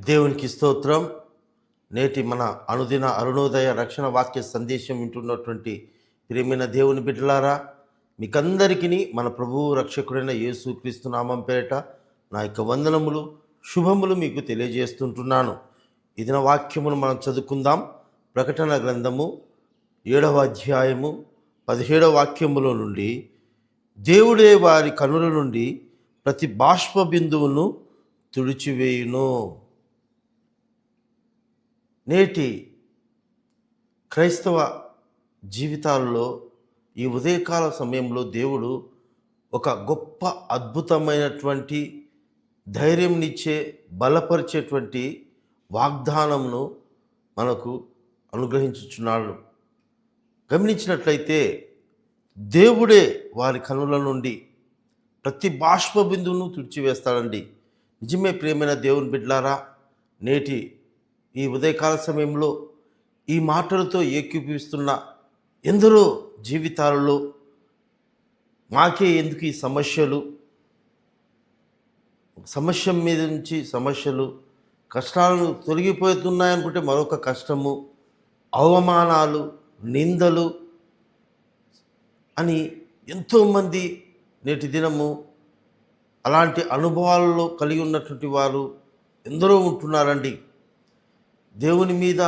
దేవునికి స్తోత్రం. నేటి మన అనుదిన అరుణోదయ రక్షణ వాక్య సందేశం వింటున్నటువంటి ప్రియమైన దేవుని బిడ్డలారా, మీకందరికీ మన ప్రభువు రక్షకుడైన యేసుక్రీస్తు నామం పేరిట నా యొక్క వందనములు, శుభములు మీకు తెలియజేస్తుంటున్నాను. ఇదిన వాక్యమును మనం చదువుకుందాం. ప్రకటన గ్రంథము 7వ అధ్యాయము 17వ వాక్యములో నుండి, దేవుడే వారి కనుల నుండి ప్రతి బాష్ప బిందువును తుడిచివేయును. నేటి క్రైస్తవ జీవితాల్లో ఈ ఉదయకాల సమయంలో దేవుడు ఒక గొప్ప అద్భుతమైనటువంటి ధైర్యంనిచ్చే, బలపరిచేటువంటి వాగ్దానంను మనకు అనుగ్రహించుచున్నాడు. గమనించినట్లయితే దేవుడే వారి కనుల నుండి ప్రతి బాష్ప బిందువును తుడిచివేస్తాడండి. నిజమే ప్రియమైన దేవుని బిడ్డలారా, నేటి ఈ ఉదయకాల సమయంలో ఈ మాటలతో ఏకీభవిస్తున్న ఎందరో జీవితాలలో మాకే ఎందుకు ఈ సమస్యలు, సమస్య మీద నుంచి సమస్యలు, కష్టాలను తొలగిపోతున్నాయనుకుంటే మరొక కష్టము, అవమానాలు, నిందలు అని ఎంతోమంది నేటి దినము అలాంటి అనుభవాలలో కలిగి ఉన్నటువంటి వారు ఎందరో ఉంటున్నారండి. దేవుని మీద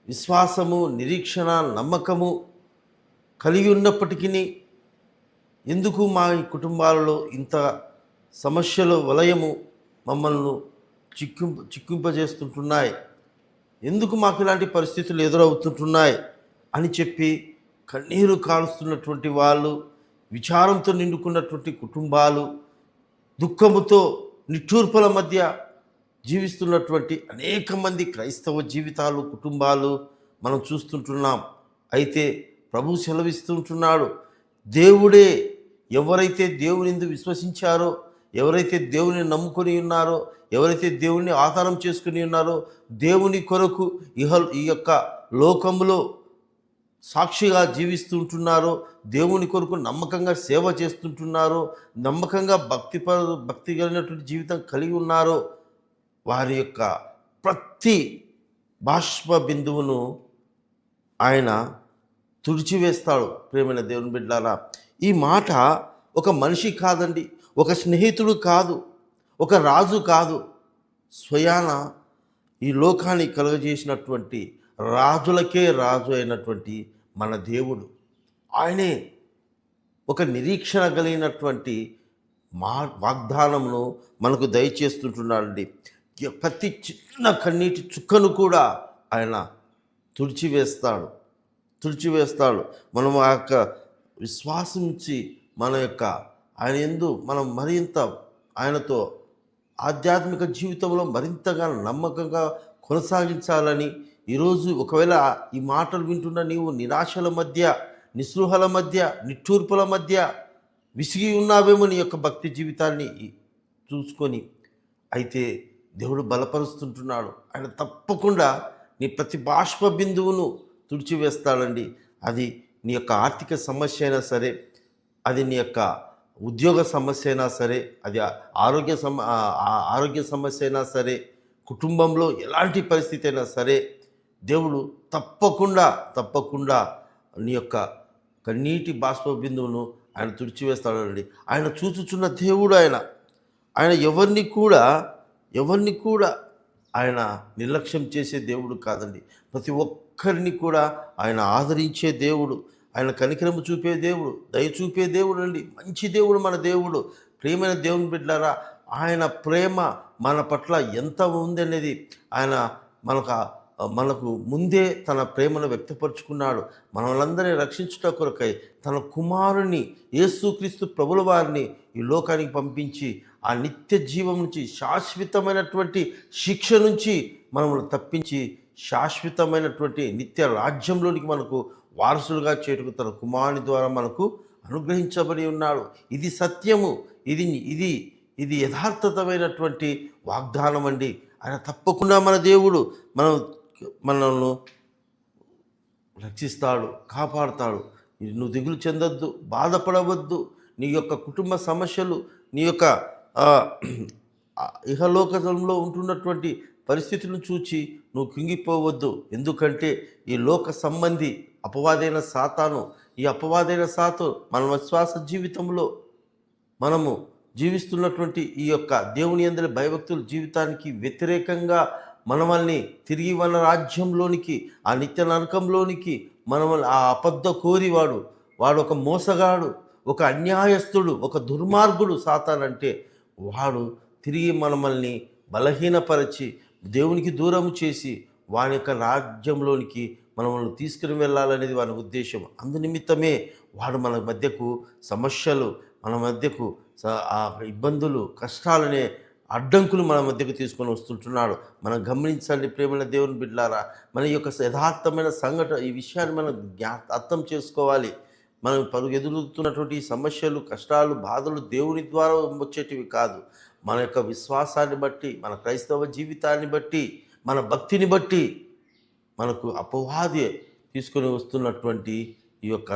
విశ్వాసము, నిరీక్షణ, నమ్మకము కలిగి ఉన్నప్పటికీ ఎందుకు మా ఈ కుటుంబాలలో ఇంత సమస్యల వలయము మమ్మల్ని చిక్కింపజేస్తుంటున్నాయి, ఎందుకు మాకు ఇలాంటి పరిస్థితులు ఎదురవుతుంటున్నాయి అని చెప్పి కన్నీరు కాలుస్తున్నటువంటి వాళ్ళు, విచారంతో నిండుకున్నటువంటి కుటుంబాలు, దుఃఖముతో నిట్టూర్పుల మధ్య జీవిస్తున్నటువంటి అనేక మంది క్రైస్తవ జీవితాలు, కుటుంబాలు మనం చూస్తుంటున్నాం. అయితే ప్రభు సెలవిస్తుంటున్నాడు, దేవుడే ఎవరైతే దేవుని యందు విశ్వసించారో, ఎవరైతే దేవుని నమ్ముకొని ఉన్నారో, ఎవరైతే దేవుని ఆధారం చేసుకుని ఉన్నారో, దేవుని కొరకు ఈ యొక్క లోకంలో సాక్షిగా జీవిస్తుంటున్నారో, దేవుని కొరకు నమ్మకంగా సేవ చేస్తుంటున్నారో, నమ్మకంగా భక్తి కలిగినటువంటి జీవితం కలిగి ఉన్నారో, వారి యొక్క ప్రతి బాష్ప బిందువును ఆయన తుడిచివేస్తాడు. ప్రేమైన దేవుని బిడ్డలారా, ఈ మాట ఒక మనిషి కాదండి, ఒక స్నేహితుడు కాదు, ఒక రాజు కాదు, స్వయాన ఈ లోకాన్ని కలుగజేసినటువంటి రాజులకే రాజు అయినటువంటి మన దేవుడు. ఆయనే ఒక నిరీక్షణ కలిగినటువంటి వాగ్దానమును మనకు దయచేస్తుంటున్నాడండి. ప్రతి చిన్న కన్నీటి చుక్కను కూడా ఆయన తుడిచివేస్తాడు. మనం ఆ యొక్క విశ్వాసం నుంచి మన యొక్క ఆయన యందు మనం మరింత ఆయనతో ఆధ్యాత్మిక జీవితంలో మరింతగా నమ్మకంగా కొనసాగించాలని ఈరోజు ఒకవేళ ఈ మాటలు వింటున్న నీవు నిరాశల మధ్య, నిస్పృహల మధ్య, నిట్టూర్పుల మధ్య విసిగి ఉన్నావేమో నీ యొక్క భక్తి జీవితాన్ని చూసుకొని, అయితే దేవుడు బలపరుస్తుంటున్నాడు. ఆయన తప్పకుండా నీ ప్రతి బాష్ప బిందువును తుడిచివేస్తాడండి. అది నీ యొక్క ఆర్థిక సమస్య అయినా సరే, అది నీ యొక్క ఉద్యోగ సమస్య అయినా సరే, అది ఆరోగ్య సమస్య అయినా సరే, కుటుంబంలో ఎలాంటి పరిస్థితి అయినా సరే, దేవుడు తప్పకుండా నీ యొక్క కన్నీటి బాష్ప బిందువును ఆయన తుడిచివేస్తాడండి. ఆయన చూచుచున్న దేవుడు. ఆయన ఎవరిని కూడా ఆయన నిర్లక్ష్యం చేసే దేవుడు కాదండి. ప్రతి ఒక్కరిని కూడా ఆయన ఆదరించే దేవుడు, ఆయన కనికరము చూపే దేవుడు, దయ చూపే దేవుడు అండి. మంచి దేవుడు మన దేవుడు. ప్రియమైన దేవుని బిడ్డలారా, ఆయన ప్రేమ మన పట్ల ఎంత ఉందనేది ఆయన మనకు ముందే తన ప్రేమను వ్యక్తపరుచుకున్నాడు. మనలందరినీ రక్షించుట కొరకై తన కుమారుని యేసుక్రీస్తు ప్రభుల వారిని ఈ లోకానికి పంపించి ఆ నిత్య జీవం నుంచి, శాశ్వతమైనటువంటి శిక్ష నుంచి మనల్ని తప్పించి శాశ్వతమైనటువంటి నిత్య రాజ్యంలోనికి మనకు వారసులుగా చేటుకు తన కుమారుని ద్వారా మనకు అనుగ్రహించబడి ఉన్నాడు. ఇది సత్యము, ఇది యథార్థతమైనటువంటి వాగ్దానం అండి. ఆయన తప్పకుండా మన దేవుడు మనల్ని రక్షిస్తాడు, కాపాడుతాడు. నువ్వు దిగులు చెందొద్దు, బాధపడవద్దు. నీ యొక్క కుటుంబ సమస్యలు, నీ యొక్క ఇహలోకంలో ఉంటున్నటువంటి పరిస్థితులను చూచి నువ్వు కుంగిపోవద్దు. ఎందుకంటే ఈ లోక సంబంధి అపవాదైన సాతాను, ఈ అపవాదైన సాతాను మన విశ్వాస జీవితంలో మనము జీవిస్తున్నటువంటి ఈ యొక్క దేవుని యందలి భయభక్తుల జీవితానికి వ్యతిరేకంగా మనల్ని తిరిగి మన రాజ్యంలోనికి, ఆ నిత్య నరకంలోనికి మనల్ని ఆ అబద్ధ కోరివాడు, వాడు ఒక మోసగాడు, ఒక అన్యాయస్తుడు, ఒక దుర్మార్గుడు సాతానంటే, వాడు తిరిగి మనల్ని బలహీనపరిచి దేవునికి దూరం చేసి వాని యొక్క రాజ్యంలోనికి మనల్ని తీసుకుని వెళ్ళాలనేది వాని ఉద్దేశం. అందునిమిత్తమే వాడు మన మధ్యకు సమస్యలు, మన మధ్యకు ఆ ఇబ్బందులు, కష్టాలనే అడ్డంకులు మన మధ్యకు తీసుకొని వస్తుంటున్నాడు. మనం గమనించండి ప్రేమైన దేవుని బిడ్డలారా, మన యొక్క యథార్థమైన సంఘటన ఈ విషయాన్ని మనం అర్థం చేసుకోవాలి. మనం ఎదురుతున్నటువంటి సమస్యలు, కష్టాలు, బాధలు దేవుని ద్వారా వచ్చేటివి కాదు. మన యొక్క విశ్వాసాన్ని బట్టి, మన క్రైస్తవ జీవితాన్ని బట్టి, మన భక్తిని బట్టి మనకు అపవాది తీసుకొని వస్తున్నటువంటి ఈ యొక్క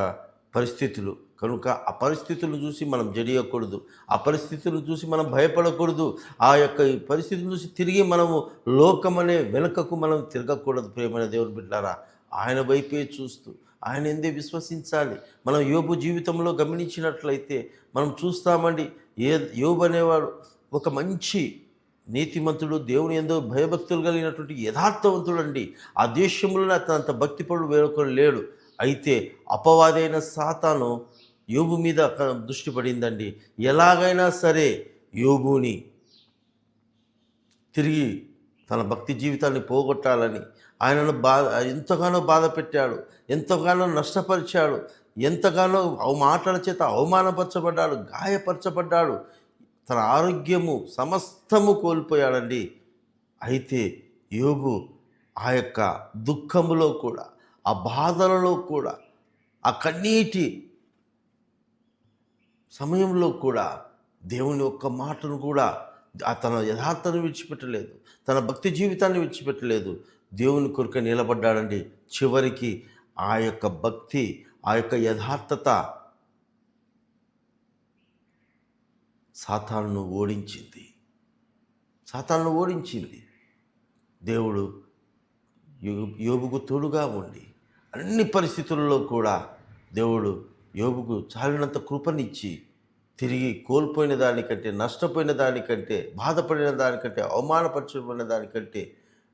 పరిస్థితులు. కనుక ఆ పరిస్థితులను చూసి మనం జడియకూడదు, ఆ పరిస్థితులను చూసి మనం భయపడకూడదు, ఆ యొక్క పరిస్థితులను చూసి తిరిగి మనము లోకమనే వెనుకకు మనం తిరగకూడదు. ప్రేమైన దేవుని బిడ్డలారా, ఆయన వైపే చూస్తూ ఆయన ఎందే విశ్వసించాలి. మనం యోబు జీవితంలో గమనించినట్లయితే మనం చూస్తామండి, యోబు అనేవాడు ఒక మంచి నీతిమంతుడు, దేవుని యందు భయభక్తులు కలిగినటువంటి యథార్థవంతుడు అండి. ఆ దేశంలో అతనంత భక్తిపరుడు వేరొకరు లేడు. అయితే అపవాదైన సాతాను యోబు మీద దృష్టి పడిందండి. ఎలాగైనా సరే యోబుని తిరిగి తన భక్తి జీవితాన్ని పోగొట్టాలని ఆయనను ఎంతగానో బాధ పెట్టాడు, ఎంతగానో నష్టపరిచాడు, ఎంతగానో మాటల చేత అవమానపరచబడ్డాడు, గాయపరచబడ్డాడు, తన ఆరోగ్యము సమస్తము కోల్పోయాడండి. అయితే యోబు ఆ యొక్క దుఃఖములో కూడా, ఆ బాధలలో కూడా, ఆ కన్నీటి సమయంలో కూడా దేవుని ఒక్క మాటను కూడా తన యథార్థను విడిచిపెట్టలేదు, తన భక్తి జీవితాన్ని విడిచిపెట్టలేదు. దేవుని కొరకు నిలబడ్డాడండి. చివరికి ఆ యొక్క భక్తి, ఆ యొక్క యథార్థత సాతానును ఓడించింది. దేవుడు యోబుకు తోడుగా ఉండి అన్ని పరిస్థితుల్లో కూడా దేవుడు యోబుకు చాలినంత కృపనిచ్చి తిరిగి కోల్పోయిన దానికంటే, నష్టపోయిన దానికంటే, బాధపడిన దానికంటే, అవమానపరచబడిన దానికంటే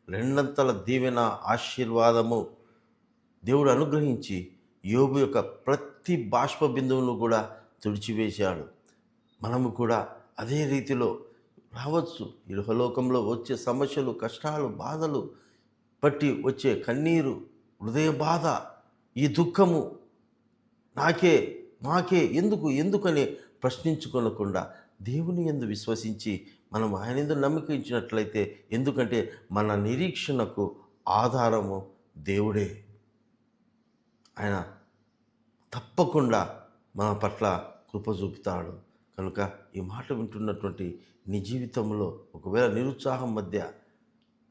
రెండంతల దీవెన, ఆశీర్వాదము దేవుడు అనుగ్రహించి యోబు యొక్క ప్రతి బాష్ప బిందువును కూడా తుడిచివేశాడు. మనము కూడా అదే రీతిలో రావచ్చు. ఈ లోకంలో వచ్చే సమస్యలు, కష్టాలు, బాధలు బట్టి వచ్చే కన్నీరు, హృదయ బాధ, ఈ దుఃఖము మాకే ఎందుకని ప్రశ్నించుకొనకుండా దేవుని యందు విశ్వసించి మనం ఆయన యందు నమ్మిక ఇచ్చినట్లయితే, ఎందుకంటే మన నిరీక్షణకు ఆధారము దేవుడే. ఆయన తప్పకుండా మన పట్ల కృప చూపుతాడు. కనుక ఈ మాట వింటున్నటువంటి నీ జీవితంలో ఒకవేళ నిరుత్సాహం మధ్య,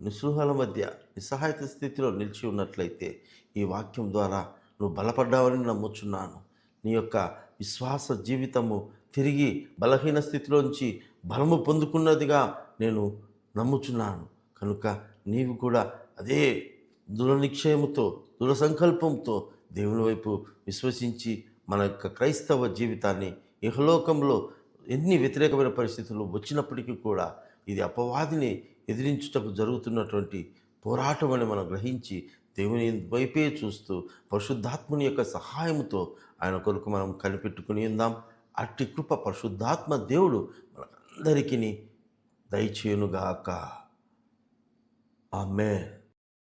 నిస్పృహల మధ్య, నిస్సహాయత స్థితిలో నిలిచి ఉన్నట్లయితే ఈ వాక్యం ద్వారా నువ్వు బలపడ్డావని నమ్ముచున్నాను. నీ యొక్క విశ్వాస జీవితము తిరిగి బలహీన స్థితిలోంచి బలము పొందుకున్నదిగా నేను నమ్ముచున్నాను. కనుక నీవు కూడా అదే దృఢ నిశ్చయముతో, దృఢ సంకల్పంతో దేవుని వైపు విశ్వసించి మన యొక్క క్రైస్తవ జీవితాన్ని ఇహలోకంలో ఎన్ని వ్యతిరేకమైన పరిస్థితులు వచ్చినప్పటికీ కూడా ఇది అపవాదిని ఎదిరించుటకు జరుగుతున్నటువంటి పోరాటం అని మనం గ్రహించి దేవుని వైపే చూస్తూ పరిశుద్ధాత్మని యొక్క సహాయంతో ఆయన కొరకు మనం కనిపెట్టుకుని ఉందాం. అట్టి కృప పరిశుద్ధాత్మ దేవుడు మనందరికీ దయచేయునుగాక. ఆమేన్.